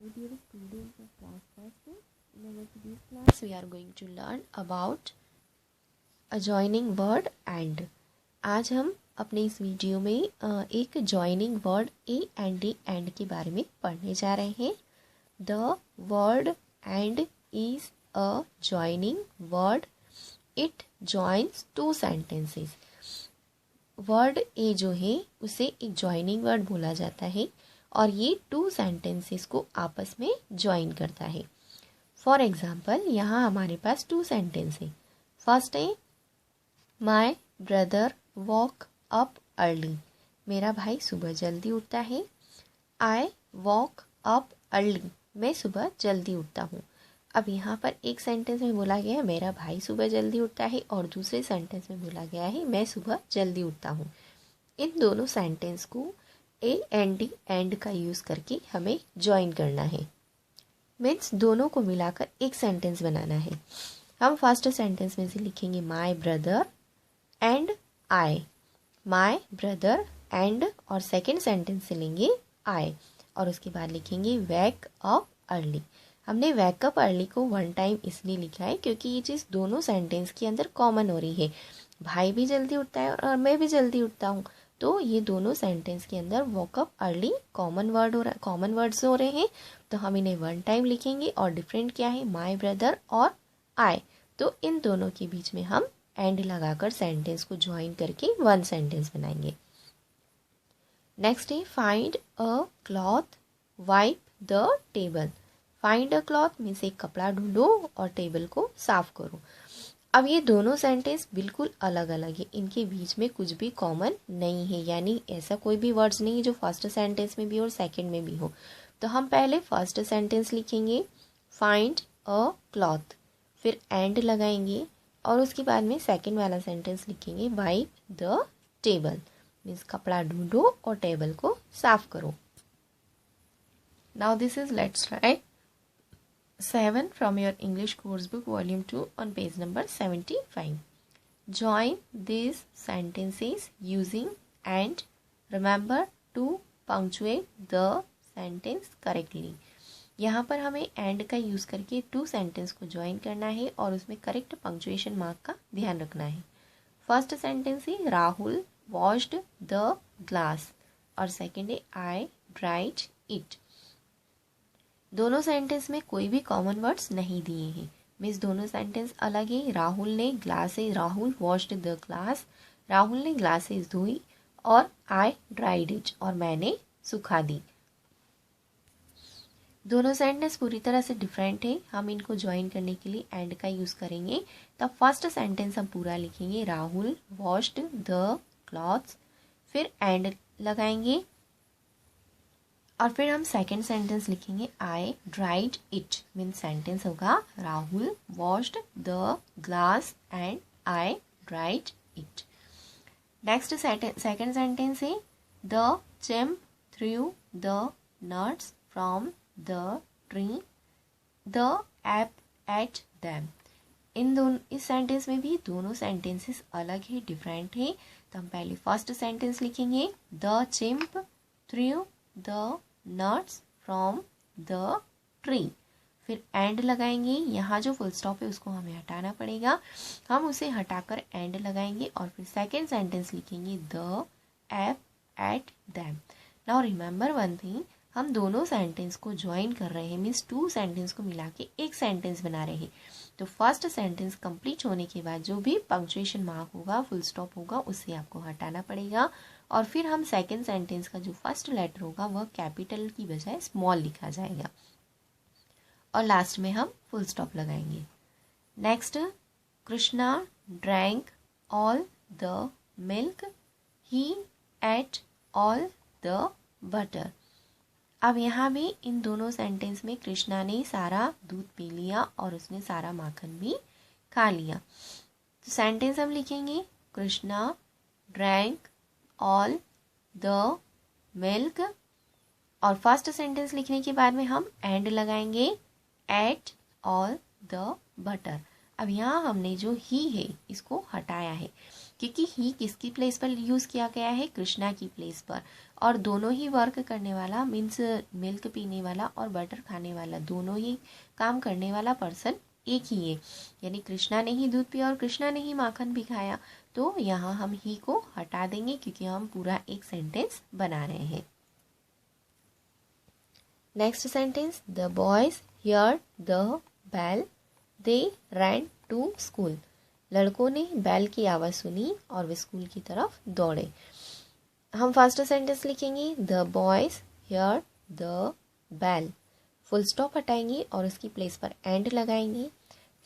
Dear students of class first, in our today's class we are going to learn about adjoining word and. आज हम अपने इस video में एक joining word A and के बारे में पढ़ने जा रहे हैं. The word and is a joining word. It joins two sentences. Word a जो है उसे एक जॉइनिंग वर्ड बोला जाता है और ये टू सेंटेंसेस को आपस में ज्वाइन करता है. फॉर एग्जाम्पल यहाँ हमारे पास टू सेंटेंस है. फर्स्ट है my brother walk up early. मेरा भाई सुबह जल्दी उठता है. I walk up early. मैं सुबह जल्दी उठता हूँ. अब यहाँ पर एक सेंटेंस में बोला गया है मेरा भाई सुबह जल्दी उठता है और दूसरे सेंटेंस में बोला गया है मैं सुबह जल्दी उठता हूँ. इन दोनों सेंटेंस को ए एंड डी एंड का यूज़ करके हमें ज्वाइन करना है. मीन्स दोनों को मिलाकर एक सेंटेंस बनाना है. हम फर्स्ट सेंटेंस में से लिखेंगे my brother and I. My brother and और सेकेंड सेंटेंस से लेंगे आई और उसके बाद लिखेंगे वेक अप अर्ली. हमने वेकअप अर्ली को वन टाइम इसलिए लिखा है क्योंकि ये चीज़ दोनों सेंटेंस के अंदर कॉमन हो रही है. भाई भी जल्दी उठता है और मैं भी जल्दी उठता हूँ, तो ये दोनों सेंटेंस के अंदर वॉकअप अर्ली कॉमन वर्ड्स हो रहे हैं, तो हम इन्हें वन टाइम लिखेंगे. और डिफरेंट क्या है माई ब्रदर और आई, तो इन दोनों के बीच में हम एंड लगाकर सेंटेंस को ज्वाइन करके वन सेंटेंस बनाएंगे. नेक्स्ट है find a cloth wipe the table. Find a cloth means एक कपड़ा ढूंढो और टेबल को साफ करो. अब ये दोनों सेंटेंस बिल्कुल अलग अलग है, इनके बीच में कुछ भी कॉमन नहीं है, यानी ऐसा कोई भी वर्ड्स नहीं है जो फर्स्ट सेंटेंस में भी और सेकंड में भी हो. तो हम पहले फर्स्ट सेंटेंस लिखेंगे फाइंड अ क्लॉथ, फिर एंड लगाएंगे और उसके बाद में सेकंड वाला सेंटेंस लिखेंगे वाइप द टेबल मीन्स कपड़ा ढूंढो और टेबल को साफ करो. Now this is let's write 7 from your English course book volume 2 on page number 75. Join these sentences using and. Remember to punctuate the sentence correctly. यहाँ पर हमें एंड का यूज़ करके टू सेंटेंस को ज्वाइन करना है और उसमें करेक्ट पंक्चुएशन मार्क का ध्यान रखना है. फर्स्ट सेंटेंस है राहुल वॉश्ड द ग्लास और सेकेंड है आई ड्राइड इट. दोनों सेंटेंस में कोई भी कॉमन वर्ड्स नहीं दिए हैं, मीन्स दोनों सेंटेंस अलग है. राहुल ने glasses Rahul washed the glass, Rahul ने ग्लासेस धोई और आई ड्राइड इट और मैंने सुखा दी. दोनों सेंटेंस पूरी तरह से डिफरेंट है. हम इनको ज्वाइन करने के लिए एंड का यूज़ करेंगे. तब फर्स्ट सेंटेंस हम पूरा लिखेंगे राहुल वॉश्ड द क्लॉथ्स, फिर एंड लगाएंगे और फिर हम सेकेंड सेंटेंस लिखेंगे I dried it means sentence होगा Rahul washed the glass and I dried it. Next second sentence है the chimp threw the nuts from the tree the ape ate them. इस sentence में भी दोनों सेंटेंसेस अलग है, different है. तो हम पहले फर्स्ट सेंटेंस लिखेंगे the chimp threw the nuts from the tree, फिर एंड लगाएंगे. यहाँ जो फुल स्टॉप है उसको हमें हटाना पड़ेगा, हम उसे हटाकर एंड लगाएंगे और फिर सेकेंड सेंटेंस लिखेंगे the ape ate them. Now remember one thing, हम दोनों सेंटेंस को ज्वाइन कर रहे हैं, मीन्स टू सेंटेंस को मिला के एक सेंटेंस बना रहे हैं. तो फर्स्ट सेंटेंस कंप्लीट होने के बाद जो भी पंक्चुएशन मार्क होगा फुल स्टॉप होगा उसे आपको हटाना पड़ेगा और फिर हम सेकेंड सेंटेंस का जो फर्स्ट लेटर होगा वह कैपिटल की बजाय स्मॉल लिखा जाएगा और लास्ट में हम फुल स्टॉप लगाएंगे. Next Krishna drank all the milk he at all the butter. अब यहाँ भी इन दोनों सेंटेंस में कृष्णा ने सारा दूध पी लिया और उसने सारा माखन भी खा लिया. तो सेंटेंस हम लिखेंगे Krishna drank all the milk और फर्स्ट सेंटेंस लिखने के बाद में हम एंड लगाएंगे एट ऑल द बटर. अब यहाँ हमने जो ही है इसको हटाया है क्योंकि ही किसकी प्लेस पर यूज़ किया गया है कृष्णा की प्लेस पर और दोनों ही वर्क करने वाला मीन्स मिल्क पीने वाला और बटर खाने वाला दोनों ही काम करने वाला पर्सन एक ही है, यानी कृष्णा ने ही दूध पिया और कृष्णा ने ही माखन भी खाया। तो यहाँ हम ही को हटा देंगे क्योंकि हम पूरा एक सेंटेंस बना रहे हैं। Next sentence, the boys heard the bell they ran to school. लड़कों ने बेल की आवाज़ सुनी और वे स्कूल की तरफ दौड़े। हम फर्स्ट सेंटेंस लिखेंगे, the boys heard the bell, full stop हटाएंगे और उसकी प्लेस पर एंड लगाएंगे।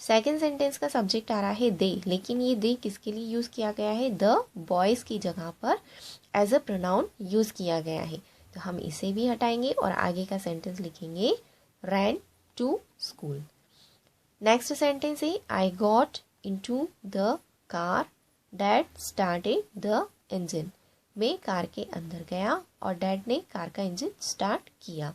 सेकेंड सेंटेंस का सब्जेक्ट आ रहा है दे, लेकिन ये दे किसके लिए यूज़ किया गया है, द बॉयज़ की जगह पर एज अ प्रोनाउन यूज़ किया गया है। तो हम इसे भी हटाएंगे और आगे का सेंटेंस लिखेंगे ran to school. Next sentence है, I got into the car dad started the engine. मैं कार के अंदर गया और डैड ने कार का इंजन स्टार्ट किया।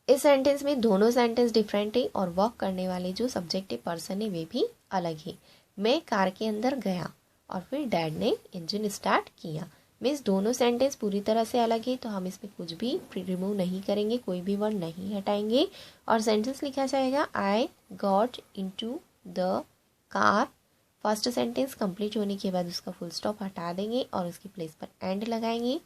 इस सेंटेंस में दोनों सेंटेंस डिफरेंट है और वर्क करने वाले जो सब्जेक्टिव पर्सन है वे भी अलग है। मैं कार के अंदर गया और फिर डैड ने इंजन स्टार्ट किया। मीन्स दोनों सेंटेंस पूरी तरह से अलग है, तो हम इसमें कुछ भी रिमूव नहीं करेंगे, कोई भी वर्ड नहीं हटाएंगे और सेंटेंस लिखा जाएगा आई got into the car. First sentence complete होने के बाद उसका फुल स्टॉप हटा देंगे और उसकी प्लेस पर एंड लगाएंगे।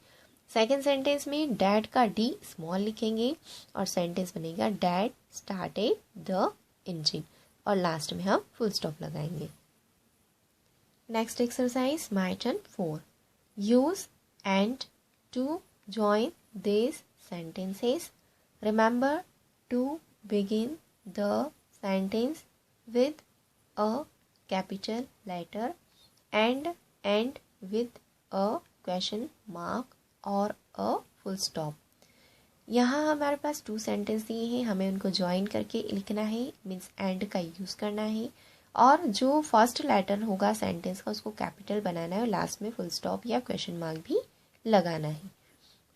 सेकेंड सेंटेंस में डैड का डी स्मॉल लिखेंगे और सेंटेंस बनेगा डैड स्टार्टेड द इंजन और लास्ट में हम फुल स्टॉप लगाएंगे। Next exercise my turn 4। Use and to join these sentences. Remember to begin the sentence with a capital letter and end with a question mark और a full stop. यहाँ हमारे पास 2 sentence दिए हैं, हमें उनको join करके लिखना है, मीन्स एंड का यूज़ करना है और जो फर्स्ट लेटर होगा सेंटेंस का उसको कैपिटल बनाना है और लास्ट में फुल स्टॉप या क्वेश्चन मार्क भी लगाना है।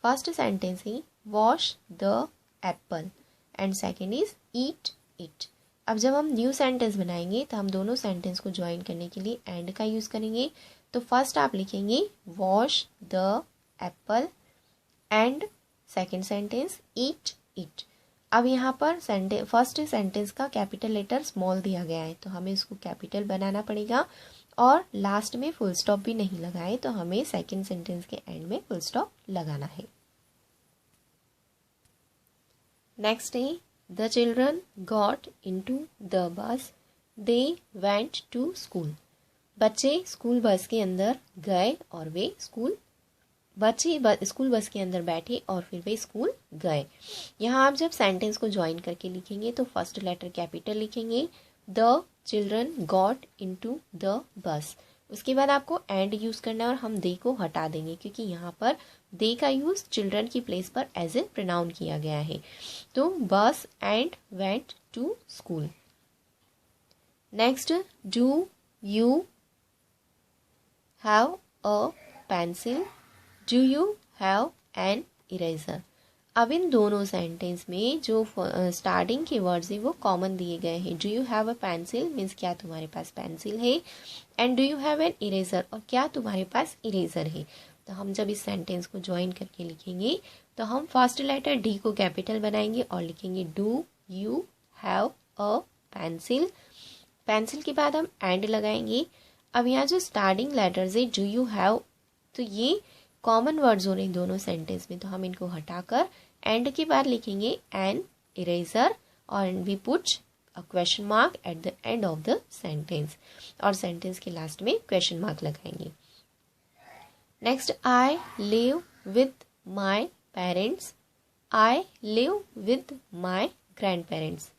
फर्स्ट सेंटेंस है wash the Apple and second is eat it. अब जब हम न्यू सेंटेंस बनाएंगे तो हम दोनों सेंटेंस को ज्वाइन करने के लिए एंड का यूज़ करेंगे। तो फर्स्ट आप लिखेंगे wash the Apple and second sentence eat it. अब यहाँ पर फर्स्ट सेंटेंस का कैपिटल लेटर स्मॉल दिया गया है तो हमें इसको कैपिटल बनाना पड़ेगा और लास्ट में फुल स्टॉप भी नहीं लगाए तो हमें सेकेंड सेंटेंस के एंड में फुल स्टॉप लगाना है। नेक्स्ट है the children got into the bus they went to school. बच्चे स्कूल बस के अंदर गए और वे स्कूल स्कूल बस के अंदर बैठे और फिर वे स्कूल गए। यहाँ आप जब सेंटेंस को ज्वाइन करके लिखेंगे तो फर्स्ट लेटर कैपिटल लिखेंगे, the children got into the बस। उसके बाद आपको एंड यूज़ करना है और हम दे को हटा देंगे क्योंकि यहाँ पर दे का यूज़ चिल्ड्रन की प्लेस पर एज ए प्रोनाउन किया गया है। तो bus and went to school. Next, do you have a pencil, do you have an eraser. अब इन दोनों सेंटेंस में जो स्टार्टिंग के वर्ड्स हैं वो कॉमन दिए गए हैं। Do you have a pencil means क्या तुम्हारे पास पेंसिल है, and do you have an eraser और क्या तुम्हारे पास इरेजर है। तो हम जब इस सेंटेंस को ज्वाइन करके लिखेंगे तो हम फर्स्ट लेटर डी को कैपिटल बनाएंगे और लिखेंगे do you have a pencil. Pencil के बाद हम एंड लगाएंगे। अब यहाँ जो स्टार्टिंग लेटर्स है डू यू हैव, तो ये कॉमन वर्ड्स हो रहे हैं दोनों सेंटेंस में, तो हम इनको हटाकर एंड के बाद लिखेंगे एन इरेजर और we put a question mark at the end of the sentence और सेंटेंस के लास्ट में क्वेश्चन मार्क लगाएंगे। Next, I live with my parents, I live with my grandparents.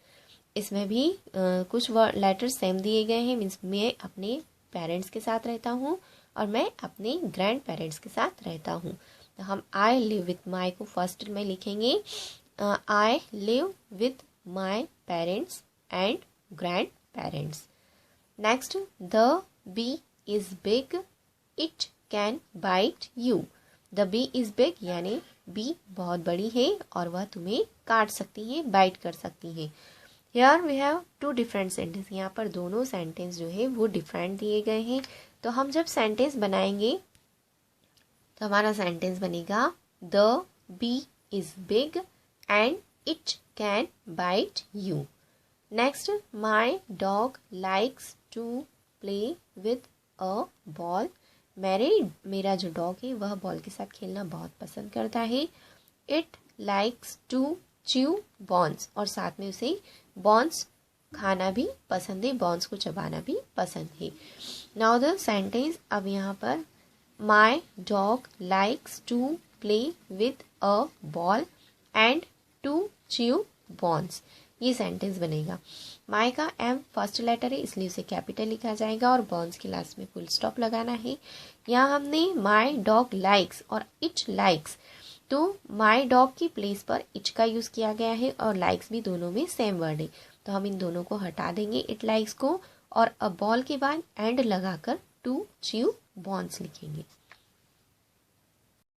इसमें भी कुछ लेटर सेम दिए गए हैं, मीन्स मैं अपने पेरेंट्स के साथ रहता हूँ और मैं अपने ग्रैंड पेरेंट्स के साथ रहता हूँ। तो हम आई लिव विद माई को फर्स्ट में लिखेंगे, I live with my parents and grandparents. Next, the bee is big it can bite you. The bee is big यानी बी बहुत बड़ी है और वह तुम्हें काट सकती है, बाइट कर सकती है। Here we have 2 different sentence. यहाँ पर दोनों सेंटेंस जो है वो डिफरेंट दिए गए हैं। तो हम जब सेंटेंस बनाएंगे तो हमारा सेंटेंस बनेगा the bee is big and it can bite you. Next, my dog likes to play with a ball. मेरा जो डॉग है वह बॉल के साथ खेलना बहुत पसंद करता है। It likes to chew bones, और साथ में उसे बॉन्स खाना भी पसंद है, बॉन्स को चबाना भी पसंद है। नाउ द सेंटेंस, अब यहाँ पर my dog likes to play with a ball and to chew bones, ये सेंटेंस बनेगा। माई का एम फर्स्ट लेटर है इसलिए उसे कैपिटल लिखा जाएगा और बॉन्स के लास्ट में फुल स्टॉप लगाना है। यहाँ हमने माई डॉग लाइक्स और इट लाइक्स, तो माई डॉग की प्लेस पर इच का यूज़ किया गया है और लाइक्स भी दोनों में सेम वर्ड है, तो हम इन दोनों को हटा देंगे इट लाइक्स को और अ बॉल के बाद एंड लगाकर टू च्यू बॉन्स लिखेंगे।